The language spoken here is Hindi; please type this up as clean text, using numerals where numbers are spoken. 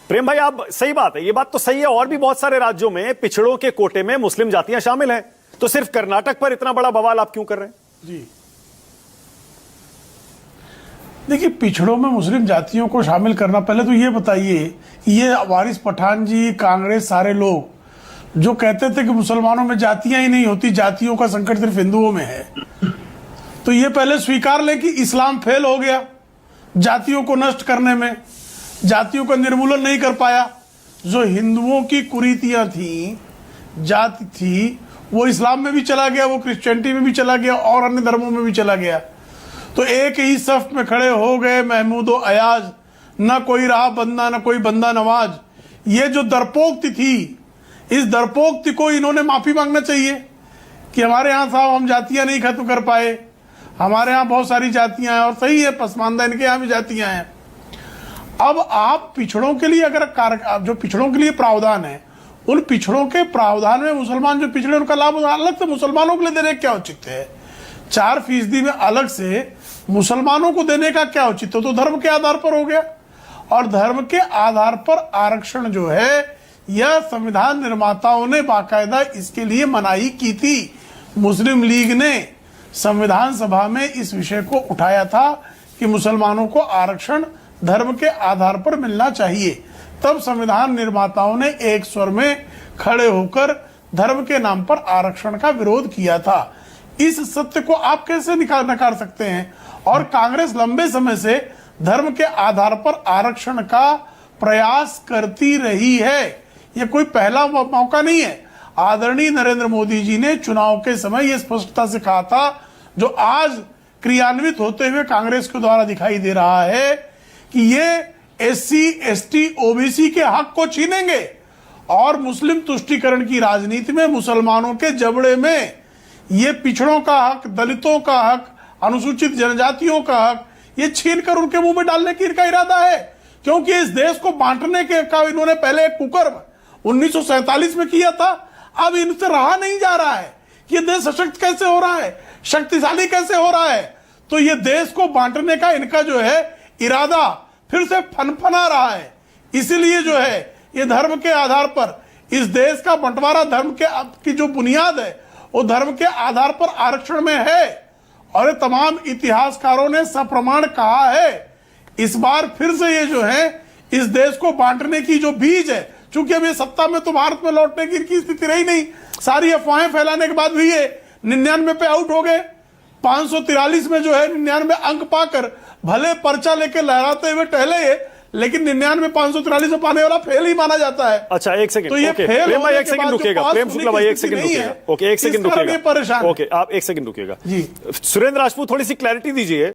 प्रेम भाई, आप सही बात है, ये बात तो सही है। और भी बहुत सारे राज्यों में पिछड़ों के कोटे में मुस्लिम जातियां शामिल हैं, तो सिर्फ कर्नाटक पर इतना बड़ा बवाल आप क्यों कर रहे हैं? जी देखिए, पिछड़ों में मुस्लिम जातियों को शामिल करना, पहले तो ये बताइए, ये वारिस पठान जी, कांग्रेस, सारे लोग जो कहते थे कि मुसलमानों में जातियां ही नहीं होती, जातियों का संकट सिर्फ हिंदुओं में है, तो ये पहले स्वीकार लें कि इस्लाम फेल हो गया जातियों को नष्ट करने में, जातियों का निर्मूलन नहीं कर पाया। जो हिंदुओं की कुरीतियां थी, जाति थी, वो इस्लाम में भी चला गया, वो क्रिश्चियनिटी में भी चला गया और अन्य धर्मों में भी चला गया। तो एक ही सफ में खड़े हो गए महमूद और अयाज, ना कोई रहा बंदा ना कोई बंदा नवाज। ये जो दरपोक्ति थी, इस दरपोक्ति को इन्होंने माफी मांगना चाहिए कि हमारे यहाँ साहब हम जातियां नहीं खत्म कर पाए, हमारे यहाँ बहुत सारी जातियां हैं, और सही है, पसमानदा इनके यहाँ भी जातियां हैं। अब आप पिछड़ों के लिए अगर जो पिछड़ों के लिए प्रावधान है, उन पिछड़ों के प्रावधान में मुसलमान जो पिछड़े उनका लाभ अलग से मुसलमानों के लिए देने क्या औचित्य है? 4% में अलग से मुसलमानों को देने का क्या औचित्य? तो धर्म के आधार पर हो गया, और धर्म के आधार पर आरक्षण जो है, यह संविधान निर्माताओं ने बाकायदा इसके लिए मनाही की थी। मुस्लिम लीग ने संविधान सभा में इस विषय को उठाया था कि मुसलमानों को आरक्षण धर्म के आधार पर मिलना चाहिए। तब संविधान निर्माताओं ने एक स्वर में खड़े होकर धर्म के नाम पर आरक्षण का विरोध किया था। इस सत्य को आप कैसे नकार सकते हैं? और कांग्रेस लंबे समय से धर्म के आधार पर आरक्षण का प्रयास करती रही है, यह कोई पहला मौका नहीं है। आदरणीय नरेंद्र मोदी जी ने चुनाव के समय यह स्पष्टता से कहा था, जो आज क्रियान्वित होते हुए कांग्रेस के द्वारा दिखाई दे रहा है, कि ये SC, ST, OBC के हक को छीनेंगे और मुस्लिम तुष्टीकरण की राजनीति में मुसलमानों के जबड़े में ये पिछड़ों का हक, दलितों का हक, अनुसूचित जनजातियों का हक, ये छीनकर उनके मुंह में डालने की इनका इरादा है। क्योंकि इस देश को बांटने के का इन्होंने पहले एक कुकर्म 1947 में किया था, अब इनसे रहा नहीं जा रहा है कि ये देश सशक्त कैसे हो रहा है, शक्तिशाली कैसे हो रहा है। तो ये देश को बांटने का इनका जो है इरादा फिर से फनफना रहा है। इसीलिए जो है ये धर्म के आधार पर इस देश का बंटवारा धर्म की जो बुनियाद है, वो धर्म के आधार पर आरक्षण में है, और तमाम इतिहासकारों ने सप्रमाण कहा है। इस बार फिर से ये जो है इस देश को बांटने की जो बीज है, चूंकि अब ये सत्ता में तो भारत में लौटने की इनकी स्थिति रही नहीं, सारी अफवाहें फैलाने के बाद भी ये 99 पे आउट हो गए। 543 में जो है 99 अंक पाकर भले पर्चा लेके लहराते हुए टहले ये, लेकिन 99 543 में पाने वाला फेल ही माना जाता है। अच्छा, एक सेकंड, तो ये ओके, फेल प्रेम भाई होने एक के सेकंड बाद रुकिएगा, जो प्रेम शुक्ला भाई एक सेकंड नहीं रुकिएगा, है, ओके, एक सेकंड इस कारण ये रुकिएगा, परेशान है। ओके, आप एक सेकंड रुकिएगा जी। सुरेंद्र राजपूत, थोड़ी सी क्लैरिटी दीजिए।